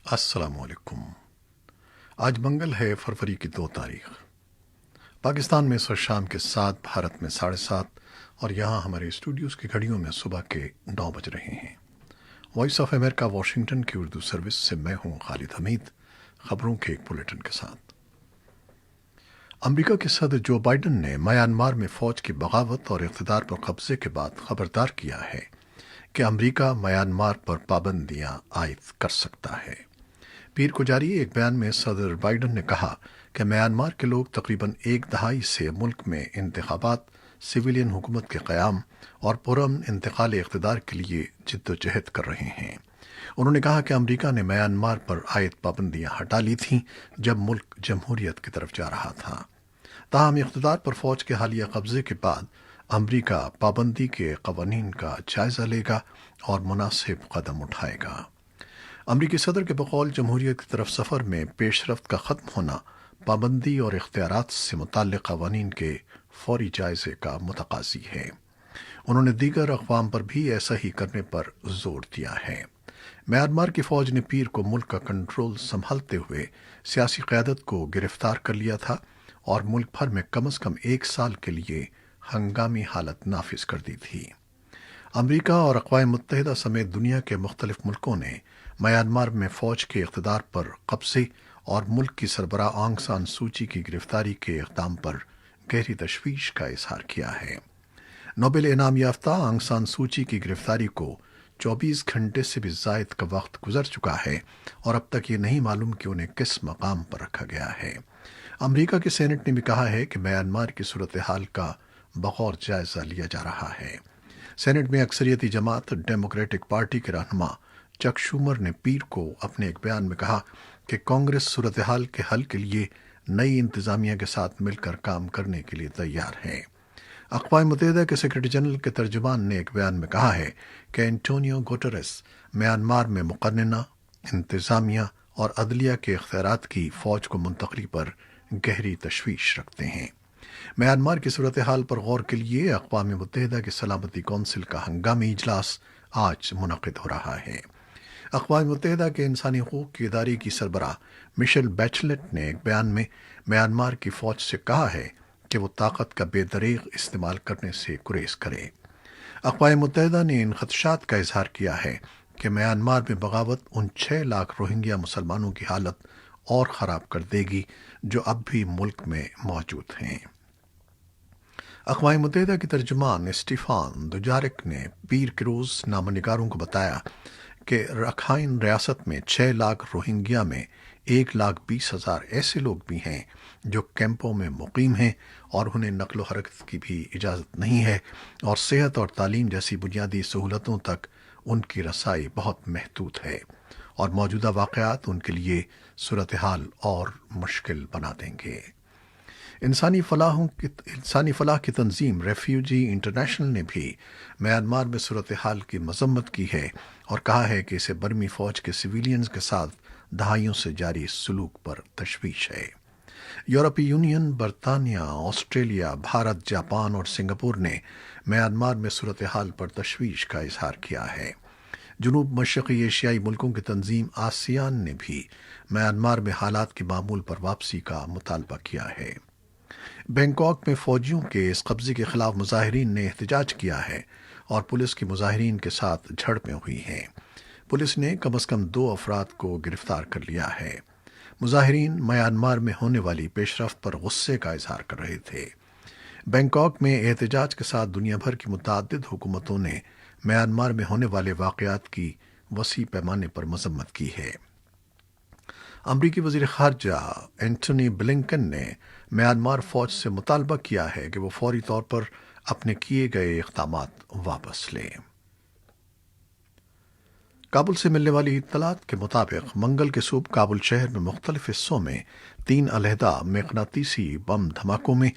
السلام علیکم۔ آج منگل ہے، فروری کی 2 تاریخ۔ پاکستان میں اس وقت شام کے 7، بھارت میں 7:30، اور یہاں ہمارے اسٹوڈیوز کی گھڑیوں میں صبح کے 9 بج رہے ہیں۔ وائس آف امریکہ واشنگٹن کی اردو سروس سے میں ہوں خالد حمید۔ خبروں کے ایک بلیٹن کے ساتھ۔ امریکہ کے صدر جو بائیڈن نے میانمار میں فوج کی بغاوت اور اقتدار پر قبضے کے بعد خبردار کیا ہے کہ امریکہ میانمار پر پابندیاں عائد کر سکتا ہے۔ پیر کو جاری ایک بیان میں صدر بائیڈن نے کہا کہ میانمار کے لوگ تقریباً 1 دہائی سے ملک میں انتخابات، سویلین حکومت کے قیام اور پرامن انتقال اقتدار کے لیے جد و جہد کر رہے ہیں۔ انہوں نے کہا کہ امریکہ نے میانمار پر عائد پابندیاں ہٹا لی تھیں جب ملک جمہوریت کی طرف جا رہا تھا، تاہم اقتدار پر فوج کے حالیہ قبضے کے بعد امریکہ پابندی کے قوانین کا جائزہ لے گا اور مناسب قدم اٹھائے گا۔ امریکی صدر کے بقول جمہوریت کی طرف سفر میں پیش رفت کا ختم ہونا پابندی اور اختیارات سے متعلق قوانین کے فوری جائزے کا متقاضی ہے۔ انہوں نے دیگر اقوام پر بھی ایسا ہی کرنے پر زور دیا ہے۔ میانمار کی فوج نے پیر کو ملک کا کنٹرول سنبھالتے ہوئے سیاسی قیادت کو گرفتار کر لیا تھا اور ملک بھر میں کم از کم 1 سال کے لیے ہنگامی حالت نافذ کر دی تھی۔ امریکہ اور اقوام متحدہ سمیت دنیا کے مختلف ملکوں نے میانمار میں فوج کے اقتدار پر قبضے اور ملک کی سربراہ آنگ سان سوچی کی گرفتاری کے اقدام پر گہری تشویش کا اظہار کیا ہے۔ نوبل انعام یافتہ آنگ سان سوچی کی گرفتاری کو 24 گھنٹے سے بھی زائد کا وقت گزر چکا ہے اور اب تک یہ نہیں معلوم کہ انہیں کس مقام پر رکھا گیا ہے۔ امریکہ کے سینٹ نے بھی کہا ہے کہ میانمار کی صورتحال کا بغور جائزہ لیا جا رہا ہے۔ سینٹ میں اکثریتی جماعت ڈیموکریٹک پارٹی کے رہنما چک شومر نے پیر کو اپنے ایک بیان میں کہا کہ کانگریس صورتحال کے حل کے لیے نئی انتظامیہ کے ساتھ مل کر کام کرنے کے لیے تیار ہے۔ اقوام متحدہ کے سیکرٹری جنرل کے ترجمان نے ایک بیان میں کہا ہے کہ انٹونیو گوٹریس میانمار میں مقننہ، انتظامیہ اور عدلیہ کے اختیارات کی فوج کو منتقلی پر گہری تشویش رکھتے ہیں۔ میانمار کی صورتحال پر غور کے لیے اقوام متحدہ کی سلامتی کونسل کا ہنگامی اجلاس آج منعقد ہو رہا ہے۔ اقوام متحدہ کے انسانی حقوق کی ادارے کی سربراہ مشیل بیچلٹ نے ایک بیان میں میانمار کی فوج سے کہا ہے کہ وہ طاقت کا بے دریغ استعمال کرنے سے گریز کرے۔ اقوام متحدہ نے ان خدشات کا اظہار کیا ہے کہ میانمار میں بغاوت ان 6 لاکھ روہنگیا مسلمانوں کی حالت اور خراب کر دے گی جو اب بھی ملک میں موجود ہیں۔ اقوام متحدہ کے ترجمان اسٹیفان دوجارک نے پیر کے روز نامہ نگاروں کو بتایا کہ رکھائن ریاست میں 6 لاکھ روہنگیا میں 1,20,000 ایسے لوگ بھی ہیں جو کیمپوں میں مقیم ہیں اور انہیں نقل و حرکت کی بھی اجازت نہیں ہے، اور صحت اور تعلیم جیسی بنیادی سہولتوں تک ان کی رسائی بہت محدود ہے، اور موجودہ واقعات ان کے لیے صورتحال اور مشکل بنا دیں گے۔ انسانی فلاح کی تنظیم ریفیوجی انٹرنیشنل نے بھی میانمار میں صورتحال کی مذمت کی ہے اور کہا ہے کہ اسے برمی فوج کے سویلینز کے ساتھ دہائیوں سے جاری سلوک پر تشویش ہے۔ یورپی یونین، برطانیہ، آسٹریلیا، بھارت، جاپان اور سنگاپور نے میانمار میں صورتحال پر تشویش کا اظہار کیا ہے۔ جنوب مشرقی ایشیائی ملکوں کی تنظیم آسیان نے بھی میانمار میں حالات کی معمول پر واپسی کا مطالبہ کیا ہے۔ بینکاک میں فوجیوں کے اس قبضے کے خلاف مظاہرین نے احتجاج کیا ہے اور پولیس کی مظاہرین کے ساتھ جھڑپیں ہوئی ہیں۔ پولیس نے کم از کم 2 افراد کو گرفتار کر لیا ہے۔ مظاہرین میانمار میں ہونے والی پیش رفت پر غصے کا اظہار کر رہے تھے۔ بینکاک میں احتجاج کے ساتھ دنیا بھر کی متعدد حکومتوں نے میانمار میں ہونے والے واقعات کی وسیع پیمانے پر مذمت کی ہے۔ امریکی وزیر خارجہ اینٹونی بلنکن نے میانمار فوج سے مطالبہ کیا ہے کہ وہ فوری طور پر اپنے کیے گئے اقدامات واپس لیں۔ کابل سے ملنے والی اطلاعات کے مطابق منگل کے صبح کابل شہر میں مختلف حصوں میں 3 علیحدہ مقناطیسی بم دھماکوں میں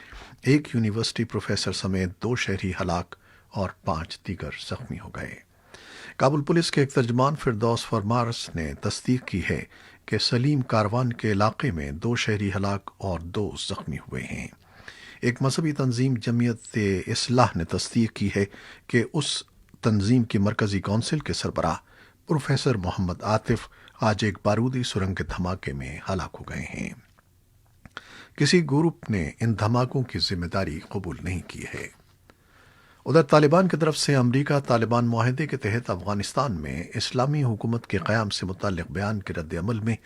ایک یونیورسٹی پروفیسر سمیت 2 شہری ہلاک اور 5 دیگر زخمی ہو گئے۔ کابل پولیس کے ایک ترجمان فردوس فرمارس نے تصدیق کی ہے کہ سلیم کاروان کے علاقے میں 2 شہری ہلاک اور 2 زخمی ہوئے ہیں۔ ایک مذہبی تنظیم جمعیت اصلاح نے تصدیق کی ہے کہ اس تنظیم کی مرکزی کونسل کے سربراہ प्रोफेसर मोहम्मद आतिफ आज एक बारूदी सुरंग के धमाके में हलाक हो गए हैं। किसी ग्रुप ने इन धमाकों की जिम्मेदारी कबूल नहीं की है। उधर तालिबान की तरफ से अमरीका तालिबान मुआहदे के तहत अफगानिस्तान में इस्लामी हुकूमत के क़याम से मुतल्लिक़ बयान के रद्द अमल में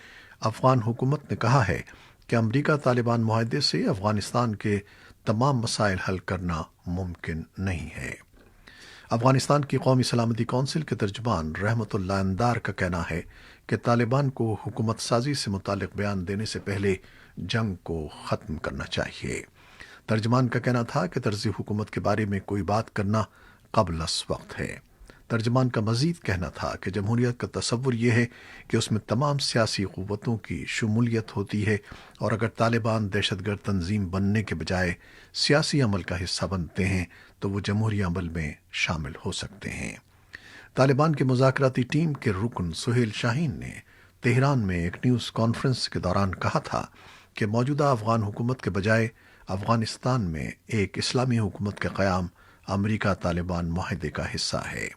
अफगान हुकूमत ने कहा है कि अमरीका तालिबान मुआहदे से अफगानिस्तान के तमाम मसाइल हल करना मुमकिन नहीं है। अफगानिस्तान की कौमी सलामती कौंसिल के तर्जुमान रहमतुल्लाह अंदार का कहना है कि तालिबान को हुकूमत साजी से मुतालिक बयान देने से पहले जंग को ख़त्म करना चाहिए। तर्जुमान का कहना था कि तर्ज़ी हुकूमत के बारे में कोई बात करना क़ब्ल अस वक्त है। तर्जुमान का मज़ीद कहना था कि जमहूरियत का तसव्वुर यह है कि उसमें तमाम सियासी क़ुव्वतों की शमूलियत होती है, और अगर तालिबान दहशतगर्द तंजीम बनने के बजाय सियासी अमल का हिस्सा बनते हैं तो वो जमहूरी अमल में शामिल हो सकते हैं। तालिबान की मुज़ाकराती टीम के रुकन सुहेल शाहीन ने तेहरान में एक न्यूज़ कॉन्फ्रेंस के दौरान कहा था कि मौजूदा अफ़गान हुकूमत के बजाय अफ़गानिस्तान में एक इस्लामी हुकूमत का क़याम अमरीका तालिबान मुआहदे का हिस्सा है।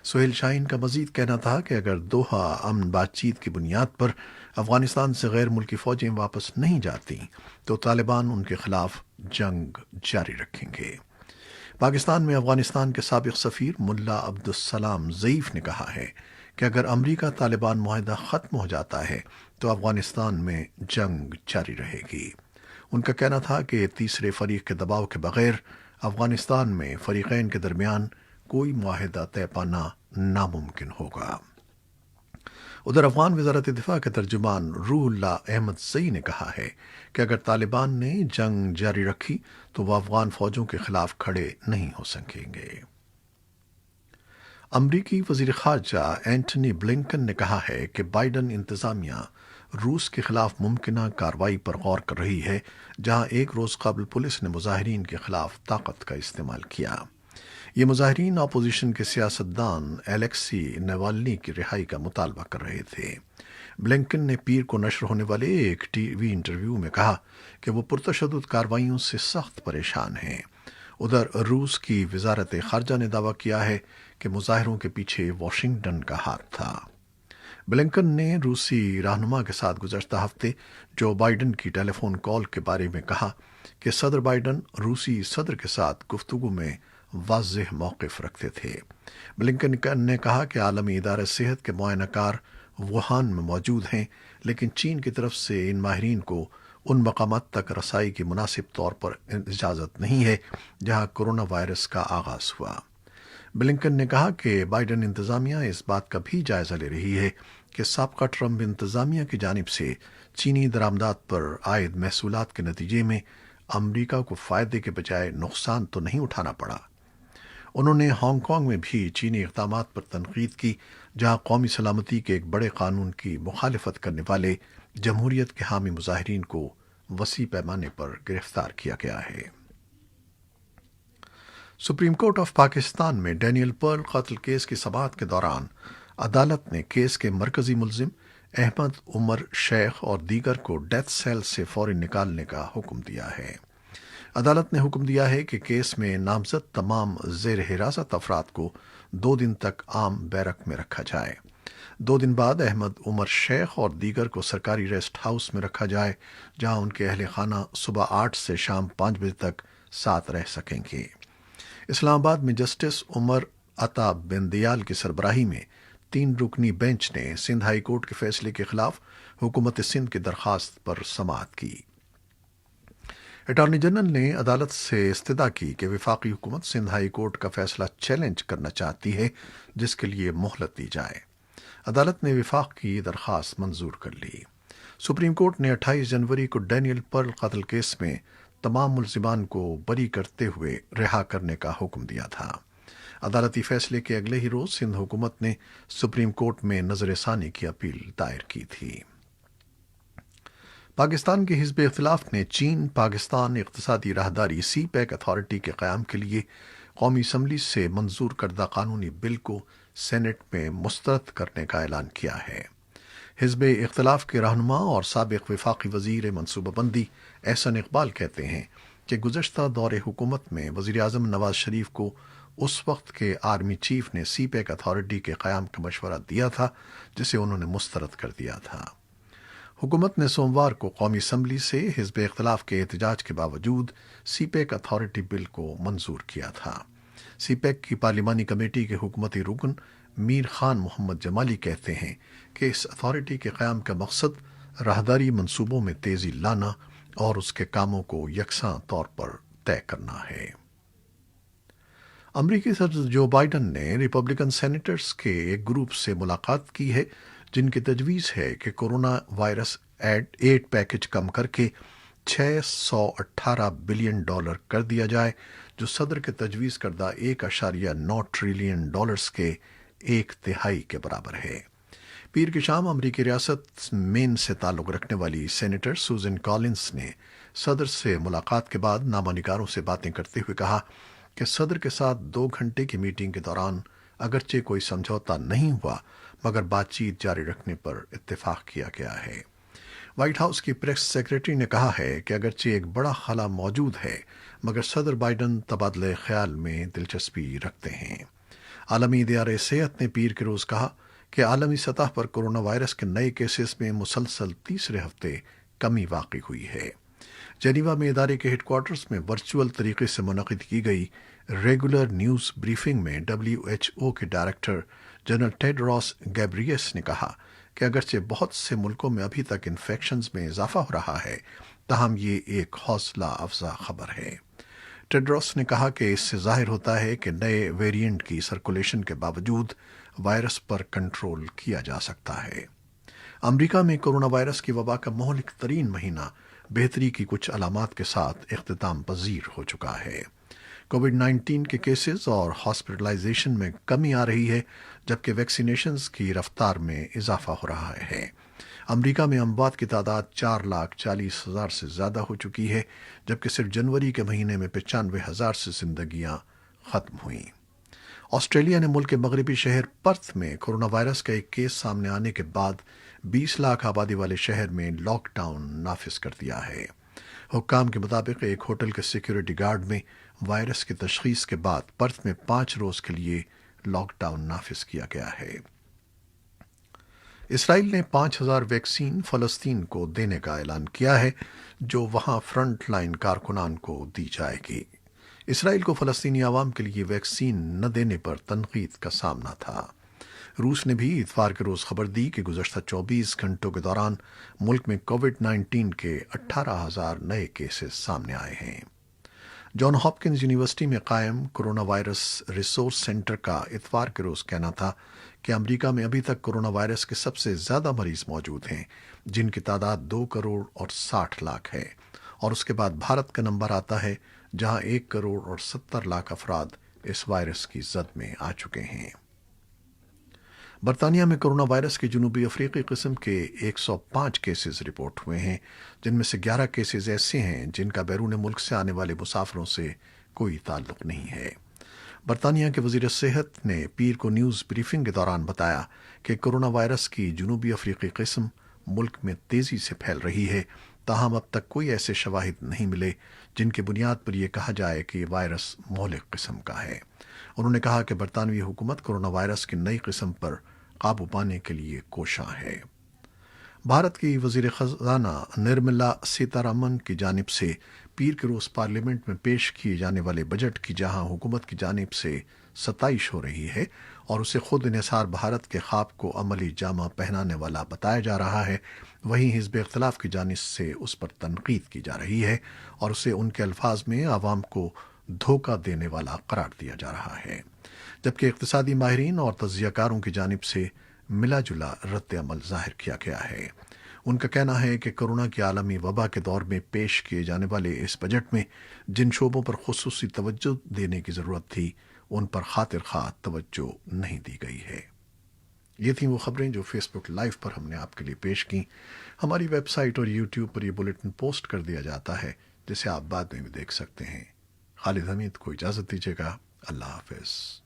सुहेल शाहीन का मज़ीद कहना था कि अगर दोहा अमन बातचीत की बुनियाद पर अफ़गानिस्तान से गैर मुल्की फ़ौजें वापस नहीं जाती तो तालिबान उनके ख़िलाफ़ जंग जारी रखेंगे। पाकिस्तान में अफ़गानिस्तान के साबिक़ सफ़ीर मुल्ला अब्दुस्सलाम ज़ईफ़ ने कहा है कि अगर अमरीका तालिबान मुआहदा ख़त्म हो जाता है तो अफ़गानिस्तान में जंग जारी रहेगी। उनका कहना था कि तीसरे फरीक के दबाव के बगैर अफ़गानिस्तान में फ़रीक़ैन के दरमियान कोई मुआहदा तय पाना नामुमकिन होगा। उधर अफ़गान वज़ारत दिफ़ा के तर्जुमान रूहुल्लाह अहमद ज़ई ने कहा है कि अगर तालिबान ने जंग जारी रखी तो वह अफ़गान फ़ौजों के ख़िलाफ़ खड़े नहीं हो सकेंगे। अमरीकी वज़ीर ख़ारजा एंटनी ब्लिंकन ने कहा है कि बाइडन इंतज़ामिया रूस के ख़िलाफ़ मुमकिना कार्रवाई पर गौर कर रही है, जहां एक रोज़ कबल पुलिस ने मुजाहिरीन के ख़िलाफ़ ताकत का इस्तेमाल किया। ये मुजाहिरीन अपोजिशन के सियासतदान एलेक्सी नवाल्नी की रिहाई का मुतालबा कर रहे थे। ब्लिंकन ने पीर को नश्र होने वाले एक टीवी इंटरव्यू में कहा कि वो पुरतशद्दुद कार्रवाइयों से सख्त परेशान हैं। उधर रूस की वज़ारत ख़ारजा ने दावा किया है कि मुजाहिरों के पीछे वाशिंगटन का हाथ था। ब्लिंकन ने रूसी रहनुमा के साथ गुज़श्ता हफ्ते जो बाइडन की टेलीफोन कॉल के बारे में कहा कि सदर बाइडन रूसी सदर के साथ गुफ्तगू में वाज़ेह मौक़िफ़ रखते थे। ब्लिंकन ने कहा कि आलमी इदारा सेहत के मुआयनाकार वुहान में मौजूद हैं, लेकिन चीन की तरफ से इन माहिरीन को उन मकामात तक रसाई की मुनासिब तौर पर इजाज़त नहीं है जहां कोरोना वायरस का आगाज़ हुआ। ब्लिंकन ने कहा कि बाइडन इंतज़ामिया इस बात का भी जायज़ा ले रही है कि साबका ट्रंप इंतज़ामिया की जानिब से चीनी दरामदात पर आयद महसूलात के नतीजे में अमरीका को फ़ायदे के बजाय नुकसान तो नहीं उठाना पड़ा। उन्होंने हांगकांग में भी चीनी इक़दामात पर तनकीद की, जहां कौमी सलामती के एक बड़े कानून की मुखालिफत करने वाले जमहूरियत के हामी मुजाहिरीन को वसी पैमाने पर गिरफ्तार किया गया है। सुप्रीम कोर्ट ऑफ पाकिस्तान में डैनियल पर्ल कत्ल केस की समाअत के दौरान अदालत ने केस के मरकजी मुल्जिम अहमद उमर शेख और दीगर को डेथ सेल से फौरी निकालने का हुक्म दिया है। अदालत ने हुक्म दिया है कि केस में नामजद तमाम ज़ेर हिरासत अफराद को 2 दिन तक आम बैरक में रखा जाए। 2 दिन बाद अहमद उमर शेख और दीगर को सरकारी रेस्ट हाउस में रखा जाए, जहां उनके अहल खाना सुबह 8 से शाम 5 बजे तक साथ रह सकेंगे। इस्लामाबाद में जस्टिस उमर अता बिंदियाल की सरबराही में 3 रुकनी बेंच ने सिंध हाई कोर्ट के फैसले के खिलाफ हुकूमत सिंध की दरखास्त पर समाअत की। अटॉर्नी जनरल ने अदालत से इस्तदा की कि वफाकी हुकूमत सिंध हाई कोर्ट का फैसला चैलेंज करना चाहती है, जिसके लिए मोहलत दी जाए। अदालत ने वफाक की दरखास्त मंजूर कर ली। सुप्रीम कोर्ट ने 28 जनवरी को डैनियल पर्ल कत्ल केस में तमाम मुल्जिमान को बरी करते हुए रिहा करने का हुक्म दिया था। अदालती फैसले के अगले ही रोज सिंध हुकूमत ने सुप्रीम कोर्ट में नजरसानी की अपील दायर की थी। पाकिस्तान के हिज़्ब इख्तिलाफ ने चीन पाकिस्तान इक़्तिसादी राहदारी सी पैक अथॉरिटी के क़याम के लिए कौमी असम्बली से मंजूर करदा कानूनी बिल को सेनेट में मुस्तरद करने का ऐलान किया है। हिज़्ब इख्तिलाफ के रहनुमा और साबिक़ वफाकी वज़ीर मनसूबाबंदी एहसन इकबाल कहते हैं कि गुज़श्ता दौरे हुकूमत में वज़ीर आज़म नवाज शरीफ को उस वक्त के आर्मी चीफ ने सीपेक अथॉरिटी के क़याम का मशवरा दिया था, जिसे उन्होंने मुस्तरद कर दिया था। हुकूमत ने सोमवार को कौमी असम्बली से हिज़्ब इख्तिलाफ के एहतजाज के बावजूद सीपेक अथॉरिटी बिल को मंजूर किया था। सीपेक की पार्लिमानी कमेटी के हुकूमती रुकन मीर खान मोहम्मद जमाली कहते हैं कि इस अथॉरिटी के क़याम का मकसद राहदारी मंसूबों में तेज़ी लाना और उसके कामों को यकसां तौर पर तय करना है। अमरीकी सदर जो बाइडन ने रिपब्लिकन सेनेटर्स के एक ग्रुप से मुलाकात की है, जिनकी तजवीज़ है कि कोरोना वायरस एड पैकेज कम करके $618 बिलियन कर दिया जाए, जो सदर के तजवीज़ करदा 1.9 ट्रिलियन के 1/3 के बराबर है। पीर की शाम अमरीकी रियासत मेन से ताल्लुक़ रखने वाली सेनेटर सूजन कॉलिंस ने सदर से मुलाकात के बाद नामानिगारों से बातें करते हुए कहा कि सदर के साथ 2 घंटे की मीटिंग के दौरान अगरचे कोई समझौता नहीं हुआ, मगर बातचीत जारी रखने पर इत्तेफाक किया गया है। व्हाइट हाउस की प्रेस सेक्रेटरी ने कहा है कि अगरचे एक बड़ा खला मौजूद है, मगर सदर बाइडन तबादले ख्याल में दिलचस्पी रखते हैं। आलमी इदारे सेहत ने पीर के रोज़ कहा कि आलमी सतह पर कोरोना वायरस के नए केसेस में मुसलसल तीसरे हफ्ते कमी वाक़ई हुई है। जेनीवा में इदारे के हेडक्वार्टर्स में वर्चुअल तरीके से मुनक़िद की गई रेगुलर न्यूज़ ब्रीफिंग में WHO के डायरेक्टर जनरल टेड्रोस गैब्रियस ने कहा कि अगरचे बहुत से मुल्कों में अभी तक इन्फेक्शंस में इजाफा हो रहा है, ताहम ये एक हौसला अफजा खबर है। टेड्रोस ने कहा कि इससे जाहिर होता है कि नए वेरिएंट की सर्कुलेशन के बावजूद वायरस पर कंट्रोल किया जा सकता है। अमरीका में कोरोना वायरस की वबा का मोहलिक तरीन महीना बेहतरी की कुछ अलामात के साथ इख्तिताम पजीर हो चुका है। कोविड-19 के केसेस और हॉस्पिटलाइजेशन में कमी आ रही है, जबकि वैक्सीनेशंस की रफ्तार में इजाफा हो रहा है। अमरीका में अमवात की तादाद 4,40,000 से ज़्यादा हो चुकी है, जबकि सिर्फ जनवरी के महीने में 95,000 से जिंदगियां ख़त्म हुईं। ऑस्ट्रेलिया ने मुल्क के मगरबी शहर पर्थ में कोरोना वायरस का एक केस सामने आने के बाद 20 लाख आबादी वाले शहर में लॉकडाउन नाफिज कर दिया है। हुक्काम के मुताबिक एक होटल के सिक्योरिटी गार्ड में वायरस की तशखीस के बाद पर्थ में 5 रोज़ के लिए लॉकडाउन नाफिज किया गया है। इसराइल ने 5,000 वैक्सीन फ़लस्तीन को देने का ऐलान किया है, जो वहां फ्रंट लाइन कारकुनान को दी जाएगी। इसराइल को फ़लस्तीनी आवाम के लिए वैक्सीन न देने पर तनकीद का सामना था। रूस ने भी इतवार के रोज़ खबर दी कि गुज़श्ता 24 घंटों के दौरान मुल्क में कोविड-19 के 18,000 नए केसेस सामने आए हैं। जॉन हॉपकिंस यूनिवर्सिटी में कायम कोरोना वायरस रिसोर्स सेंटर का इतवार के रोज़ कहना था कि अमेरिका में अभी तक कोरोना वायरस के सबसे ज़्यादा मरीज मौजूद हैं, जिनकी तादाद 2 करोड़ और 60 लाख है, और उसके बाद भारत का नंबर आता है, जहां 1 करोड़ और 70 लाख अफराद इस वायरस की जद में आ चुके हैं। बरतानिया में कोरोना वायरस की जनूबी अफ्रीकी किस्म के 105 केसेस रिपोर्ट हुए हैं, जिनमें से 11 केसेस ऐसे हैं जिनका बैरून मुल्क से आने वाले मुसाफिरों से कोई ताल्लुक नहीं है। बरतानिया के वजीर सेहत ने पीर को न्यूज़ ब्रीफिंग के दौरान बताया कि कोरोना वायरस की जनूबी अफ्रीकी किस्म मुल्क में तेज़ी से फैल रही है, ताहम अब तक कोई ऐसे शवाहिद नहीं मिले जिनकी बुनियाद पर यह कहा जाए कि वायरस मोहलिक किस्म का है। उन्होंने कहा कि बरतानवी हुकूमत कोरोना वायरस की नई किस्म पर काबू पाने के लिए कोशां है। भारत की वजीर खजाना निर्मला सीतारमन की जानिब से पीर के रोज़ पार्लियामेंट में पेश किए जाने वाले बजट की जहां हुकूमत की जानिब से सताइश हो रही है और उसे खुद इन्हिसार भारत के ख्वाब को अमली जामा पहनाने वाला बताया जा रहा है, वहीं हिज़्ब इख्तिलाफ की जानिब से उस पर तनकीद की जा रही है और उसे उनके अल्फाज में आवाम को धोखा देने वाला करार दिया जा रहा है, जबकि इक़्तिसादी माहिरीन और तज्ज़ियाकारों की जानिब से मिला जुला रद्द अमल ज़ाहिर किया गया है। उनका कहना है कि कोरोना की आलमी वबा के दौर में पेश किए जाने वाले इस बजट में जिन शोबों पर खुसूसी तवज्जो देने की ज़रूरत थी, उन पर खातिर ख़्वाह तवज्जो नहीं दी गई है। ये थी वो खबरें जो फेसबुक लाइव पर हमने आपके लिए पेश की। हमारी वेबसाइट और यूट्यूब पर यह बुलेटिन पोस्ट कर दिया जाता है, जिसे आप बाद में भी देख सकते हैं। खालिद हमीद को इजाज़त दीजिएगा। अल्लाह हाफ़िज़।